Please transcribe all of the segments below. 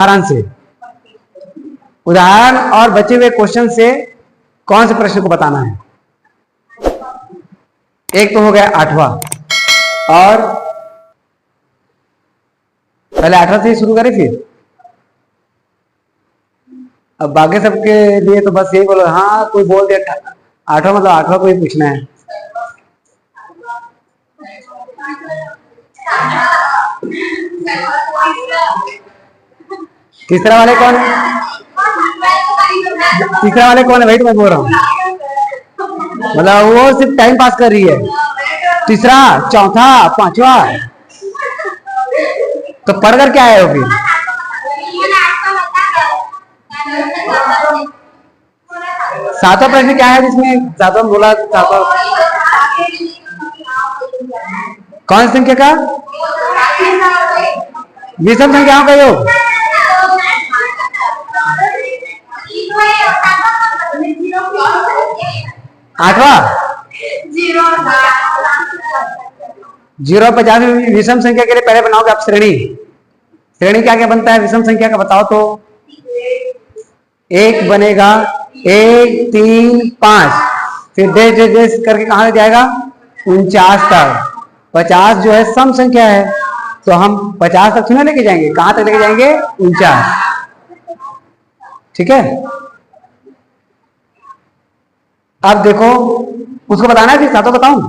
उदाहरण से, उदाहरण और बचे हुए क्वेश्चन से कौन से प्रश्न को बताना है। एक तो हो गया 8वां, और पहले 8वां से ही शुरू करें, फिर अब बाकी सबके लिए तो बस यही बोलो, हाँ कोई बोल दिया 8वां मतलब 8वां को ही पूछना है। तीसरा वाले कौन है? तीसरा वाले कौन है भाई? तो मैं बोल रहा हूँ, मतलब वो सिर्फ टाइम पास कर रही है। तीसरा, चौथा, पांचवा, तो पढ़कर क्या है वो फिर? सातवां प्रश्न क्या है जिसमें सातवां बोला? सातवां कौन सी संख्या का? विषम संख्याओं का योग। 8वां 0 50 विषम संख्या के लिए पहले बनाओगे आप श्रेणी। श्रेणी क्या क्या बनता है विषम संख्या का, बताओ तो? 1 बनेगा, 1 3 5, फिर डेस डेस डेस करके कहां जाएगा? 49 तक। 50 जो है सम संख्या है, तो हम 50 तक थोड़ा लेके जाएंगे, कहां तक लेके जाएंगे? 49। ठीक है, अब देखो उसको बताना है, फिर सातों बताऊं?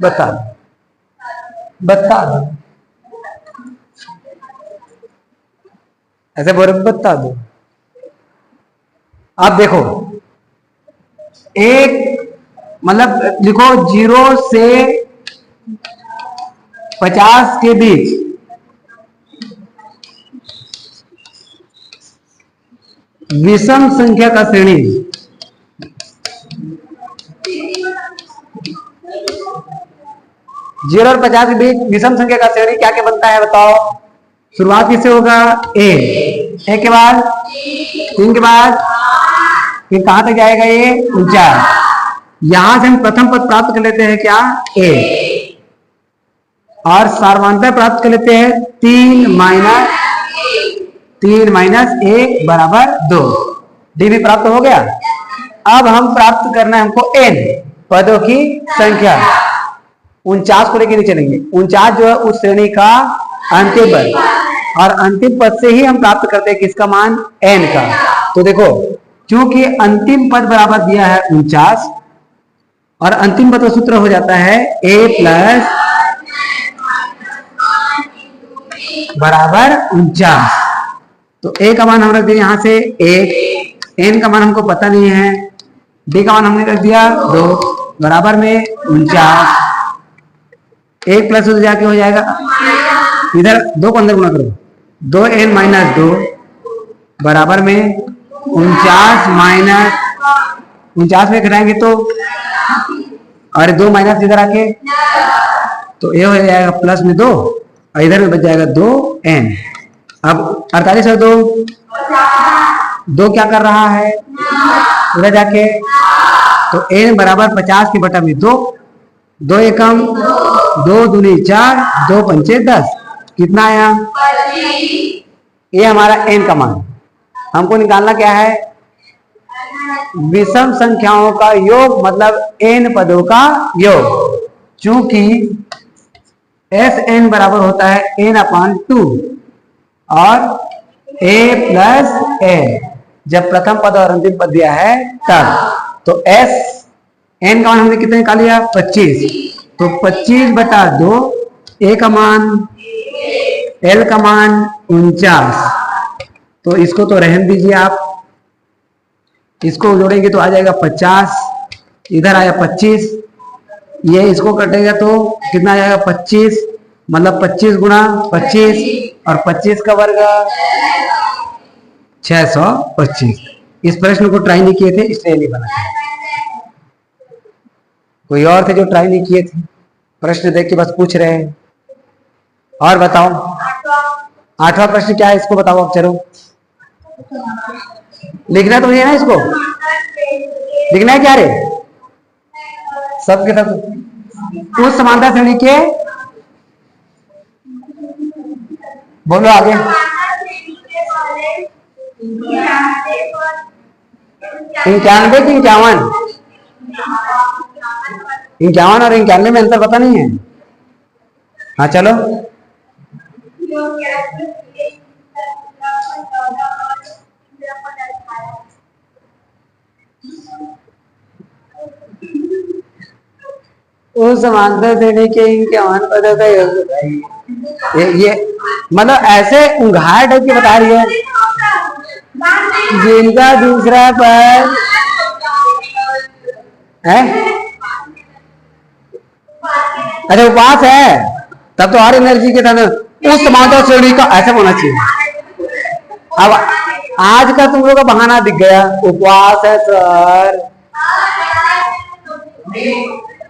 बता बता दो, ऐसे बोल बता दो। अब देखो, एक मतलब लिखो 0 से 50 के बीच विषम संख्या का श्रेणी। जीरो और 50 के बीच विषम संख्या का श्रेणी क्या क्या बनता है बताओ? शुरुआत किससे होगा? ए के बाद 3 के बाद फिर कहां तक जाएगा? ये 49। यहां से हम प्रथम पद प्राप्त कर लेते हैं क्या? ए, और सार्वधातुक प्राप्त कर लेते हैं 3 माइनस 1 बराबर 2। डी भी प्राप्त हो गया। अब हम प्राप्त करना है हमको एन पदों की संख्या। 49 को लेकर नहीं चलेंगे, 49 जो है उस श्रेणी का अंतिम पद, और अंतिम पद से ही हम प्राप्त करते हैं किसका मान? एन का। तो देखो, क्योंकि अंतिम पद बराबर दिया है 49, और अंतिम पद का सूत्र हो जाता है a प्लस बराबर 49। तो a का मान हम रख दिया यहां से 1, n का मान हमको पता नहीं है, d का मान हमने रख दिया 2, बराबर में 49। 1 प्लस जाके हो जाएगा, इधर 2 को अंदर गुणा करो, 2n माइनस 2 बराबर में 49 माइनस 49 में घटाएंगे तो, और 2 माइनस इधर आके, तो ये हो जाएगा प्लस में 2, और इधर में बच जाएगा 2n। अब 48 और 2 क्या कर रहा है उधर जाके, तो n बराबर 50 की बटा में 2, 2 एकम 2 दूनी 4, 2 पंचे 10, कितना आया? ये हमारा n का मान। हमको निकालना क्या है? विषम संख्याओं का योग, मतलब n पदों का योग। चूंकि Sn बराबर होता है n/2 और a प्लस a, जब प्रथम पद और अंतिम पद दिया है तब। तो n का मान हमने कितना निकाल लिया? 25। तो 25/2, a का मान, l का मान 49। तो इसको तो रहने दीजिए आप, इसको जोड़ेंगे तो आ जाएगा 50, इधर आया 25, ये इसको कटेगा तो कितना आ जाएगा? 25, मतलब 25 गुणा 25, और 25 का वर्ग 625। इस प्रश्न को ट्राई नहीं किए थे इसलिए नहीं बना। कोई और थे जो ट्राई नहीं किए थे, प्रश्न देख के बस पूछ रहे हैं। और बताओ 8वां प्रश्न क्या है, इसको बताओ अब। चलो लिखना तो नहीं है ना, इसको लिखना है क्या रे? सबके सब उस समानता श्रेणी के, बोलो आगे। 91 की 51, 51 और 91 में अंतर पता नहीं है। हाँ चलो, उस समांतर श्रेणी के 51 पदों का योग बताइए। ये मतलब ऐसे उंघार टाइप की बता रही है जिनका दूसरा पद है। अच्छा उपवास है, तब तो और एनर्जी के साथ उस समांतर श्रेणी का ऐसा होना चाहिए। अब आज का तुम लोग का बहाना दिख गया, उपवास है सर।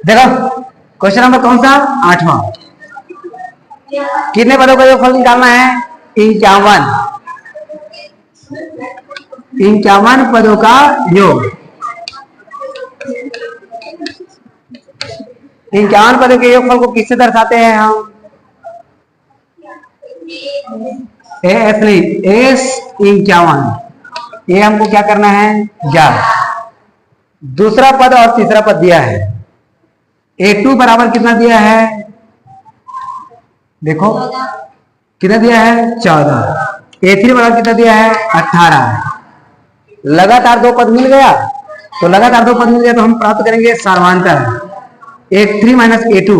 देखो क्वेश्चन नंबर कौन सा, 8वां। कितने पदों का योगफल निकालना है, 51। 51 पदों का योग। 51 पदों के योगफल को किससे दर्शाते हैं हम, एस नहीं, एस 51। ये हमको क्या करना है, ज्ञात। दूसरा पद और तीसरा पद दिया है। A2 बराबर कितना दिया है, देखो कितना दिया है, 14। A3 बराबर कितना दिया है, 18। लगातार दो पद मिल गया, तो लगातार दो पद मिल गया तो हम प्राप्त करेंगे सार्वधातुक A3 माइनस A2।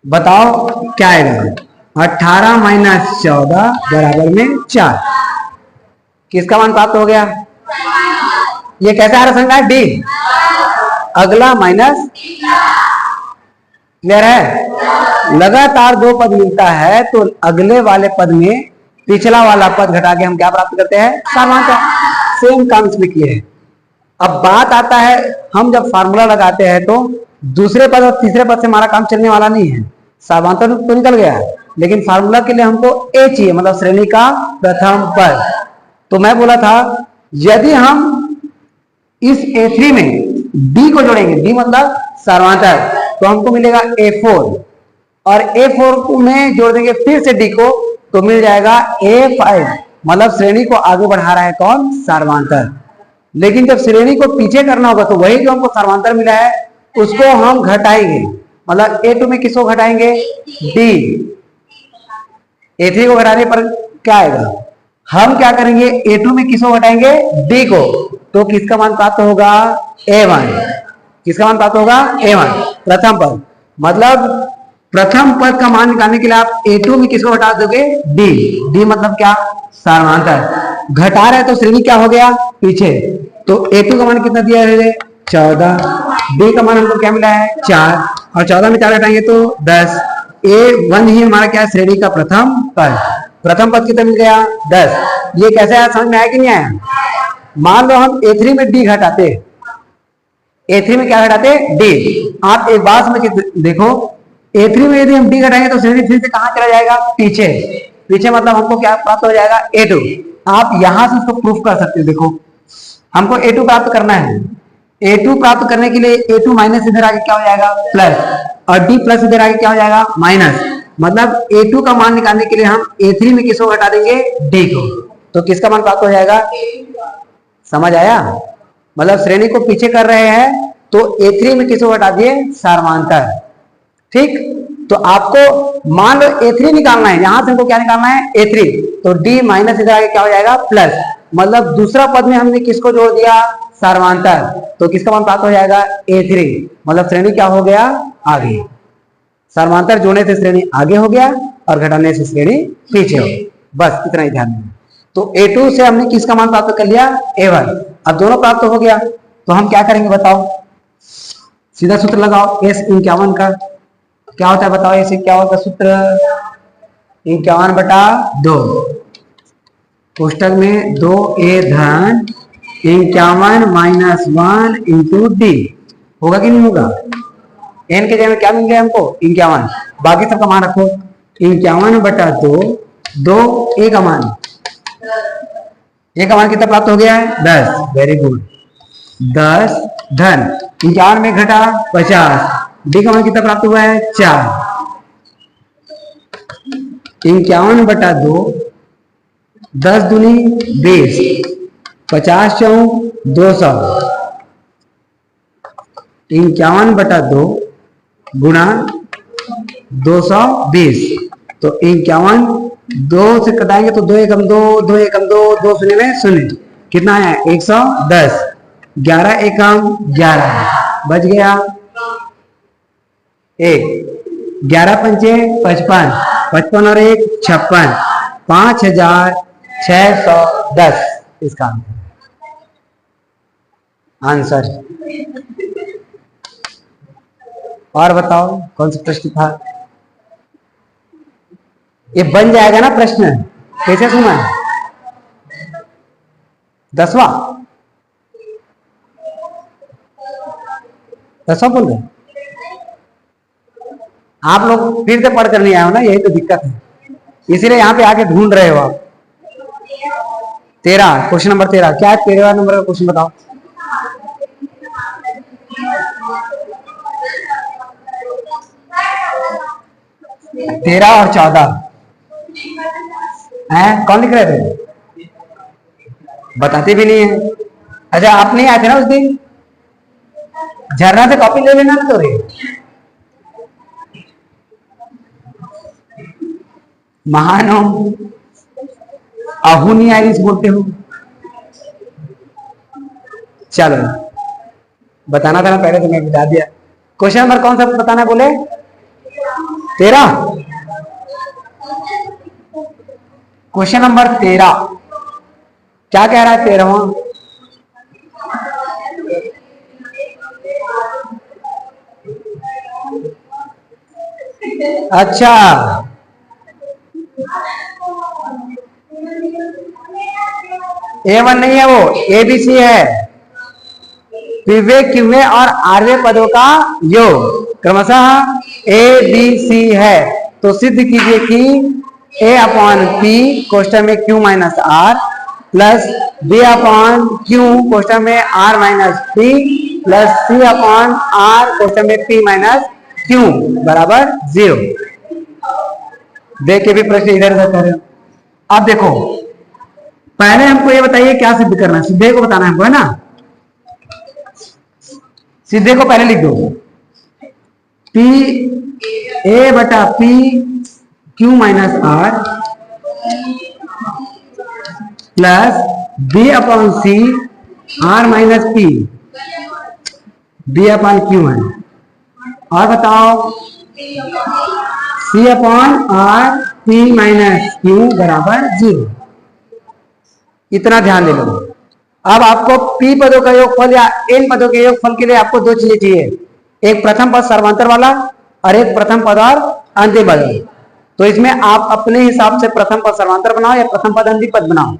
बताओ क्या आएगा, 18 माइनस 14 बराबर में 4। किसका मान प्राप्त हो गया, ये कैसा आ रहा संख्या है, डी। अगला माइनस, क्लियर है। लगातार दो पद मिलता है तो अगले वाले पद में पिछला वाला पद घटा के हम क्या प्राप्त करते हैं, सार्वधातुक। सेम काम इसमें किए हैं। अब बात आता है, हम जब फार्मूला लगाते हैं तो दूसरे पद और तीसरे पद से हमारा काम चलने वाला नहीं है। सार्वधातुक तो निकल गया, लेकिन फार्मूला के लिए हमको ए चाहिए, मतलब श्रेणी का प्रथम पद। तो मैं बोला था यदि हम इस A3 में D को जोड़ेंगे, D मतलब सार्वधातुक, तो हमको मिलेगा A4, और A4 में जोड़ देंगे फिर से D को, तो मिल जाएगा A5। मतलब श्रेणी को आगे बढ़ा रहा है कौन, सार्वधातुक। लेकिन जब श्रेणी को पीछे करना होगा तो वही जो हमको सार्वधातुक मिला है उसको हम घटाएंगे। मतलब A2 में किसको घटाएंगे, D। A3 को घटाने पर क्या आएगा, हम क्या करेंगे, A2 में किसको घटाएंगे, D को, तो किसका मान प्राप्त होगा, A1। किसका मान प्राप्त होगा, A1, प्रथम पद। मतलब प्रथम पद का मान निकालने के लिए आप A2 में किसको घटा दोगे, D। D मतलब क्या, सार्वधातुक। घटा रहे तो श्रेणी क्या हो गया, पीछे। तो A2 का मान कितना दिया है, 14। D का मान हमको क्या मिला है, 4, और 14 में 4 घटाएंगे तो 10। A1 ही हमारा क्या, श्रेणी का प्रथम पद। प्रथम पद कितना मिल गया, 10। ये कैसे आया, समझ में आया कि नहीं आया। मान लो हम A3 में D घटाते, A3 में क्या घटाते, D। आप एक बात समझ देखो, A3 में यदि हम D घटाएंगे तो श्रेणी फिर से कहां चला जाएगा, पीछे। पीछे मतलब हमको क्या प्राप्त हो जाएगा, A2। आप यहां से उसको प्रूफ कर सकते हो। देखो हमको A2 प्राप्त करना है, A2 प्राप्त करने के लिए A2 माइनस इधर आगे क्या हो जाएगा, प्लस, और D प्लस इधर आगे क्या हो जाएगा, माइनस। मतलब A2 का मान निकालने के लिए हम A3 में किसको घटा देंगे, D को, तो किसका मान प्राप्त हो जाएगा। समझ आया, मतलब श्रेणी को पीछे कर रहे हैं तो A3 में किसको घटा दिए, सार्वधातुक। ठीक, तो आपको मान लो A3 निकालना है, यहां से हमको क्या निकालना है, A3, तो D माइनस इधर आगे क्या हो जाएगा, प्लस। मतलब दूसरा पद में हमने किसको जोड़ दिया, सार्वधातुक, तो किसका मान प्राप्त हो जाएगा, A3। मतलब श्रेणी क्या हो गया, आगे। सार्वधातुक जोड़ने से श्रेणी आगे हो गया और घटाने से श्रेणी पीछे हो गई। बस इतना ही ध्यान देना। तो A2 से हमने किसका मान प्राप्त कर लिया, A1। अब दोनों प्राप्त हो गया तो हम क्या करेंगे बताओ, सीधा सूत्र लगाओ। S51 का क्या होता है बताओ, ऐसे क्या होता है सूत्र, 51/2। पुस्तक में 2A धन 51 माइनस 1 इंटू D होगा कि नहीं होगा। n के जगह में क्या मिल गया हमको, 51। बाकी सबका मान रखो, 51/2, 2A का मान, A का मान कितना प्राप्त हो गया है, 10। Very good. 10 धन 51 में घटा 50, D का मान कितना प्राप्त हुआ है, 4। 51/2 10 दूनी 20, 50 चौक 200, 51/2 गुणा 220। तो 51 2 से कटाएंगे तो 2 एकम 2, 2 एकम 2, 2 शून्य में शून्य, कितना है 110, 11 एकम 11 बच गया 1, 11 पंचे 55, 55 और 1 56, 5610 इसका आंसर। और बताओ कौन सा प्रश्न था? ये बन जाएगा ना प्रश्न, कैसे सुना? 10वां बोल रहे आप लोग, फिर से पढ़ कर नहीं आए हो ना, यही तो दिक्कत है, इसीलिए यहाँ पे आके ढूंढ रहे हो आप। 13 क्वेश्चन नंबर 13 क्या है? 13वां नंबर का क्वेश्चन बताओ। तेरह और 14 है, कौन लिख रहे थे? बताते भी नहीं है। अच्छा आप नहीं आए थे ना उस दिन? झरना से कॉपी ले लेना तो रे। महानो अहुनी आइरिस बोलते हो। चलो बताना था ना पहले, तो मैं बता दिया। क्वेश्चन नंबर कौन सा बताना बोले? 13। क्वेश्चन नंबर 13 क्या कह रहा है? 13वां अच्छा A1 नहीं है, वो ABC है। पीवे क्यूवे और आरवे पदों का योग क्रमशः ABC है। तो सिद्ध कीजिए कि A/P कोष्टक में Q minus R plus B/Q कोष्टक में R minus P plus C/R कोष्टक में P माइनस Q बराबर 0। देख के भी प्रश्न इधर उधर कर रहे हो। अब देखो पहले हमको ये बताइए क्या सिद्ध करना है? सिद्धे को बताना है हमको, है ना? सिद्धे को पहले लिख दो, P A/P Q minus R plus B/C R minus P B/Q है। और बताओ C/R P माइनस Q बराबर 0। इतना ध्यान दे लो। अब आपको P पदों का योगफल या N पदों के योगफल के लिए आपको दो चीजें चाहिए, एक प्रथम पद सर्वांतर वाला और एक प्रथम पद और अंतिम पद। तो इसमें आप अपने हिसाब से प्रथम पद सर्वांतर बनाओ या प्रथम पद अंतिम पद बनाओ।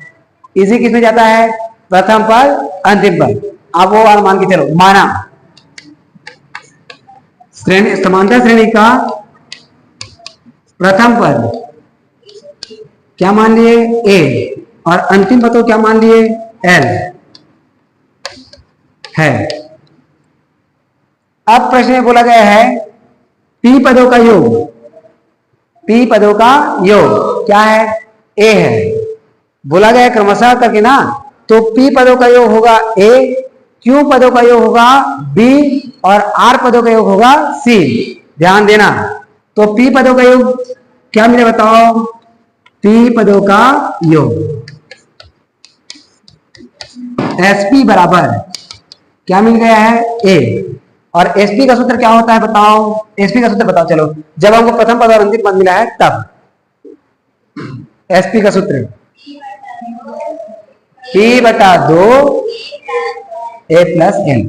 इसी किसमें जाता है? प्रथम पद अंतिम पद। आप वो वाला मान के चलो, माना श्रेणी समांतर श्रेणी का प्रथम पद क्या मान लिए? A और अंतिम पद को क्या मान लिए? L है। अब प्रश्न में बोला गया है P पदों का योग, P पदों का योग क्या है? A है। बोला गया क्रमशः करके ना, तो P पदों का योग होगा A, Q पदों का योग होगा B और R पदों का योग होगा C। ध्यान देना। तो P पदों का योग क्या मिले बताओ? P पदों का योग SP बराबर क्या मिल गया है? A। और SP का सूत्र क्या होता है बताओ? SP का सूत्र बताओ चलो, जब हमको प्रथम पद और अंतिम पद मिला है तब। SP का सूत्र P/2 A plus L,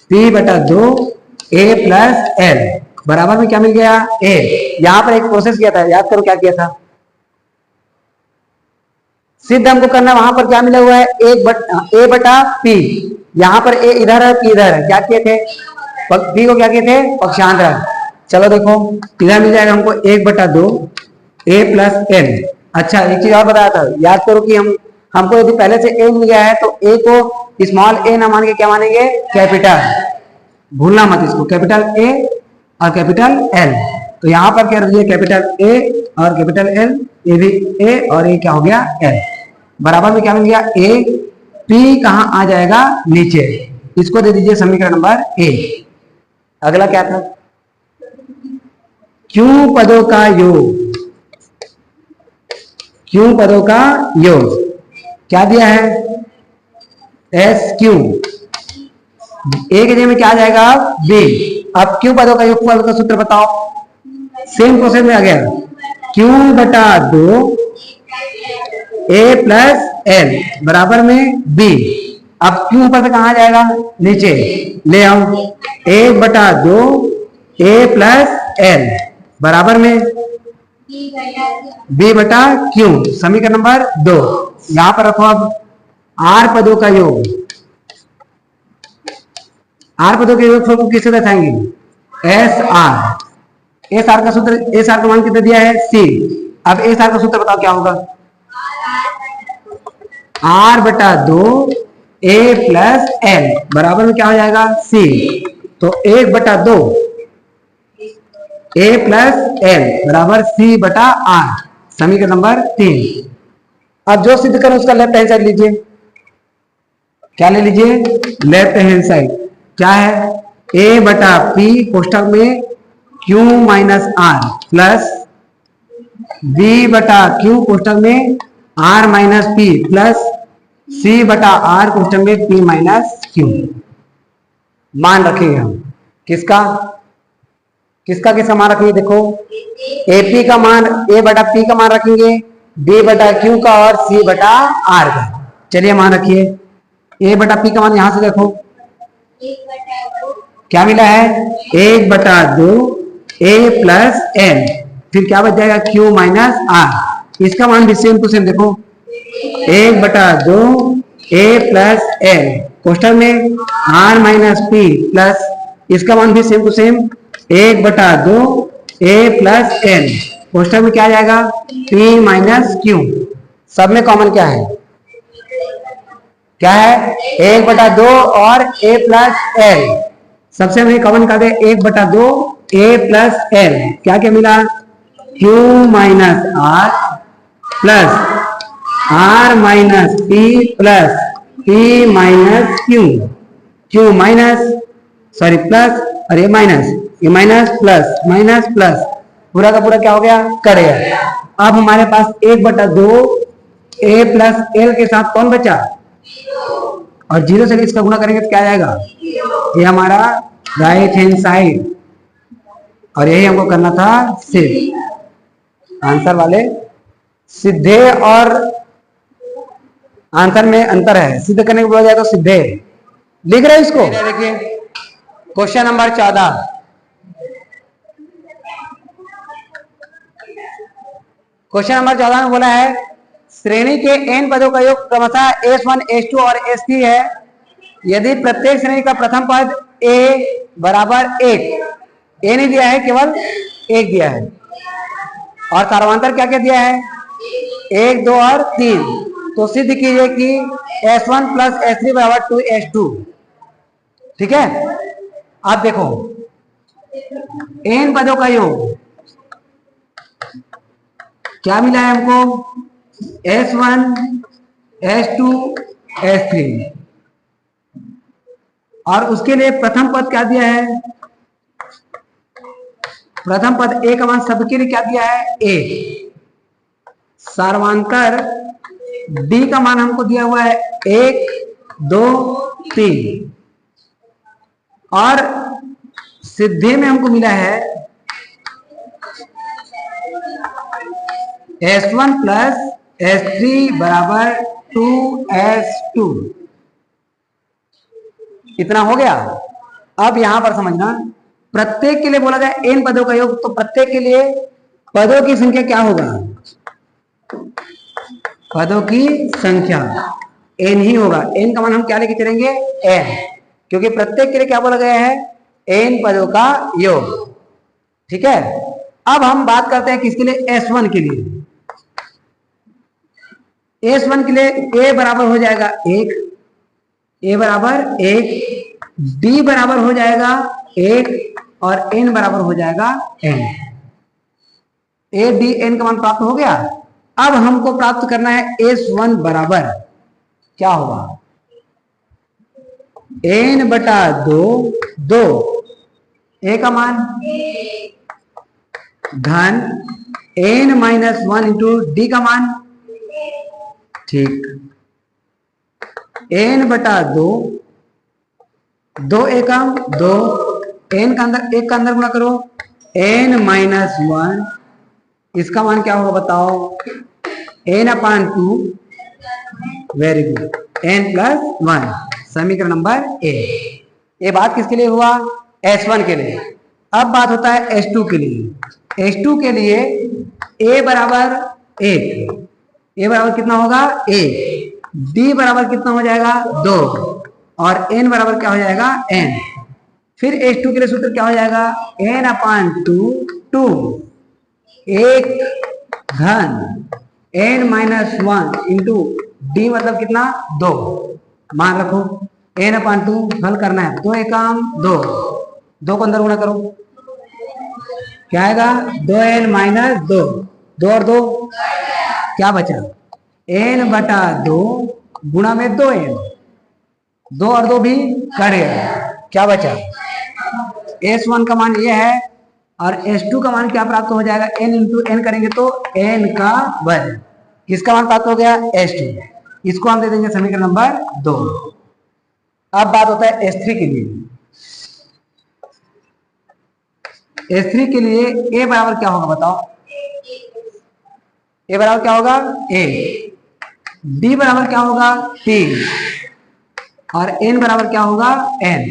P/2 A plus L बराबर में क्या मिल गया? A। यहां पर एक प्रोसेस किया था, याद करो क्या किया था? सिद्ध हमको करना, वहां पर क्या मिला हुआ है? A/P। यहां पर A इधर है, P इधर है। क्या किए थे? P को क्या किए थे? पक्षांतर। चलो देखो इधर मिल जाएगा हमको 1/2 A प्लस L। अच्छा एक चीज और बताया था, याद करो कि हमको यदि पहले से A मिल गया है तो A को स्मॉल a ना मान के क्या मानेंगे? कैपिटल। भूलना मत इसको, कैपिटल A और कैपिटल L। तो यहां पर क्या रख दिया? कैपिटल A और कैपिटल L, ये भी A और ये क्या हो गया? L। बराबर में क्या मिल गया ए, पी कहां आ जाएगा नीचे, इसको दे दीजिए समीकरण नंबर ए। अगला क्या था, क्यों पदों का योग, क्यों पदों का योग क्या दिया है, एस क्यू, ए के जगह में क्या आ जाएगा बी। अब क्यों पदों का योगफल का सूत्र बताओ, सेम प्रोसेस में आ गया, क्यों बटा 2 ए प्लस एल बराबर में बी। अब क्यों ऊपर से कहां जाएगा नीचे, ले आओ, 1/2 ए प्लस एल बराबर में बी बटा क्यू, समीकरण नंबर 2। यहां पर रखो अब आर पदों का योग, आर पदों के योग को किससे दर्शाएंगे, एस आर। एस आर का सूत्र, एस आर का मान कितना दिया है सी। अब एस आर का सूत्र बताओ क्या होगा, r/2 ए प्लस एल बराबर में क्या हो जाएगा सी। तो 1/2 ए प्लस एल बराबर सी बटा आर, समीकरण नंबर 3। अब जो सिद्ध करें उसका लेफ्ट हैंड साइड लीजिए, क्या ले लीजिए लेफ्ट हैंड साइड, क्या है ए बटा पी कोष्ठक में Q minus R plus B बटा क्यू कोष्ठक में R minus P plus C बटा आर कोष्ठक में पी माइनस क्यू। मान रखेंगे हम किसका, किसका किसका मान रखेंगे, देखो ए पी का मान, ए बटा पी का मान रखेंगे, बी बटा क्यू का और सी बटा आर का। चलिए मान रखिए, ए बटा पी का मान यहां से देखो क्या मिला है 1/2 ए प्लस एल, फिर क्या बच जाएगा क्यू माइनस आर। इसका मान भी सेम टू सेम देखो 1/2 ए प्लस एल कोष्ठक में आर माइनस पी प्लस, इसका मान भी same to same 1/2 A plus L कोष्ठक में क्या आ जाएगा पी माइनस क्यू। सब में कॉमन क्या है, क्या है 1/2 और a प्लस एल, सबसे हमें कॉमन कर दे 1/2 a प्लस एल, क्या क्या मिला q minus R plus R minus P plus p minus Q, Q minus sorry plus और ये माइनस प्लस पूरा का पूरा क्या हो गया कर गया। अब हमारे पास 1/2 a प्लस एल के साथ कौन बचा, और 0 से इसका गुणा करेंगे तो क्या आएगा, ये हमारा राइट हैंड साइड, और यही हमको करना था सिद्ध। आंसर वाले सीधे और आंसर में अंतर है, सिद्ध करने के बोला जाए तो सीधे लिख रहे इसको। देखिए क्वेश्चन नंबर 14, क्वेश्चन नंबर 14 में बोला है श्रेणी के n पदों का योग क्रमशः S1, S2 और S3 है यदि प्रत्येक श्रेणी का प्रथम पद a बराबर 1, a नहीं दिया है केवल 1 दिया है, और सार्वधातुक क्या क्या दिया है 1, 2 और 3। तो सिद्ध कीजिए कि S1 प्लस S3 बराबर 2S2। ठीक है, आप देखो n पदों का योग क्या मिला है हमको S1, S2, S3, और उसके लिए प्रथम पद क्या दिया है, प्रथम पद a का मान सबके लिए क्या दिया है 1, सार्वधातुक d का मान हमको दिया हुआ है 1, 2, 3, और सिद्धे में हमको मिला है S1 प्लस S3 बराबर 2S2। इतना हो गया। अब यहां पर समझना, प्रत्येक के लिए बोला जाए n पदों का योग, तो प्रत्येक के लिए पदों की संख्या क्या होगा, पदों की संख्या n ही होगा। n का मान हम क्या लेके चलेंगे n, क्योंकि प्रत्येक के लिए क्या बोला गया है n पदों का योग। ठीक है, अब हम बात करते हैं किसके लिए S1 के लिए। S1 के लिए a बराबर हो जाएगा 1, a बराबर 1, d बराबर हो जाएगा 1 और n बराबर हो जाएगा n। a d n का मान प्राप्त हो गया। अब हमको प्राप्त करना है S1 बराबर क्या होगा, n बटा 2 a का मान धन n माइनस 1 इंटू डी का मान, ठीक, n बटा 2 एकम 2, n का अंदर एक का अंदर गुणा करो, n माइनस 1, इसका मान क्या होगा बताओ, n अपान 2, वेरी गुड, n प्लस 1, समीकरण नंबर ए। ये बात किसके लिए हुआ, S1 के लिए। अब बात होता है S2 के लिए। S2 के लिए a बराबर 1, a बराबर कितना होगा 1, d बराबर कितना हो जाएगा 2, और n बराबर क्या हो जाएगा n। फिर H2 के लिए सूत्र क्या हो जाएगा, n अपान 2, 1 धन n माइनस 1 इंटू डी मतलब कितना 2, मान रखो n अपान 2 हल करना है, 2 एकम 2 को अंदर गुणा करो, क्या आएगा 2n माइनस 2 और 2 क्या बचा, n बटा 2 गुणा में 2n, 2 और 2 भी कट गया, क्या बचा, S1 का मान ये है, और S2 का मान क्या प्राप्त हो जाएगा, n इंटू n करेंगे तो n का वर्ग, किसका मान प्राप्त हो गया S2, इसको हम दे देंगे समीकरण नंबर 2। अब बात होता है S3 के लिए। S3 के लिए a बराबर क्या होगा बताओ, a बराबर क्या होगा a, d बराबर क्या होगा 3, और n बराबर क्या होगा n,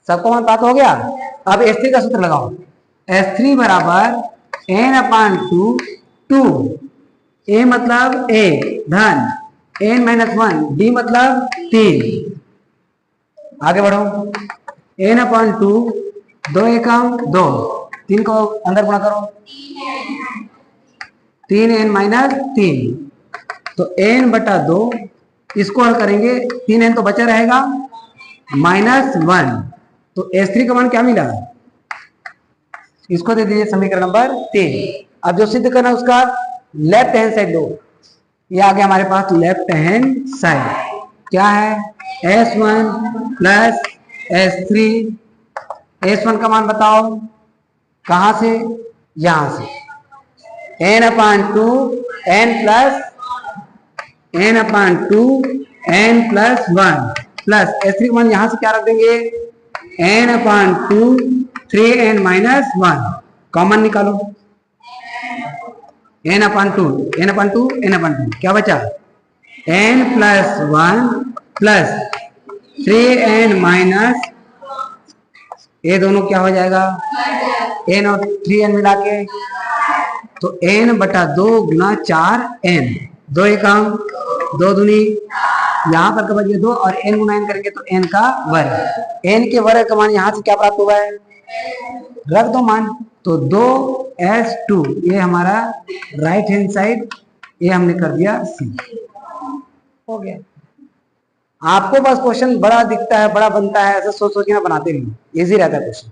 सबको मान प्राप्त हो गया। अब S3 का सूत्र लगाओ, S3 बराबर n अपान 2, a मतलब a धन n माइनस 1, d मतलब 3, आगे बढ़ो, n अपान 2 एकम 2, 3 को अंदर गुणा करो, 3n माइनस 3, तो n बटा 2, इसको हल करेंगे, 3n तो बचा रहेगा माइनस 1, तो S3 का मान क्या मिला, इसको दे दीजिए समीकरण नंबर 3। अब जो सिद्ध करना है उसका लेफ्ट हैंड साइड लो, ये आ गया हमारे पास लेफ्ट हैंड साइड, क्या है S1 प्लस S3, S1 का मान बताओ कहां से, यहां से, n अपान 2 n प्लस 1 प्लस S3 का मान यहां से क्या रख देंगे, n अपान 2 3n माइनस 1, कॉमन निकालो, n अपान 2 क्या बचा, n plus 1 plus 3n minus, ये दोनों क्या हो जाएगा, n और 3n मिला के, तो n बटा 2 गुना 4n, 2 एकम 2 दूनी, यहाँ पर बच गया 2, और n गुना n करेंगे तो n का वर्ग, n के वर्ग का मान यहाँ से क्या प्राप्त हुआ है, रख दो मान, तो 2s2, ये हमारा राइट हैंड साइड, ये हमने कर दिया C, हो गया। आपको बस क्वेश्चन बड़ा दिखता है, बड़ा बनता है, ऐसा सोच सोच के ना बनाते नहीं, इजी रहता है क्वेश्चन।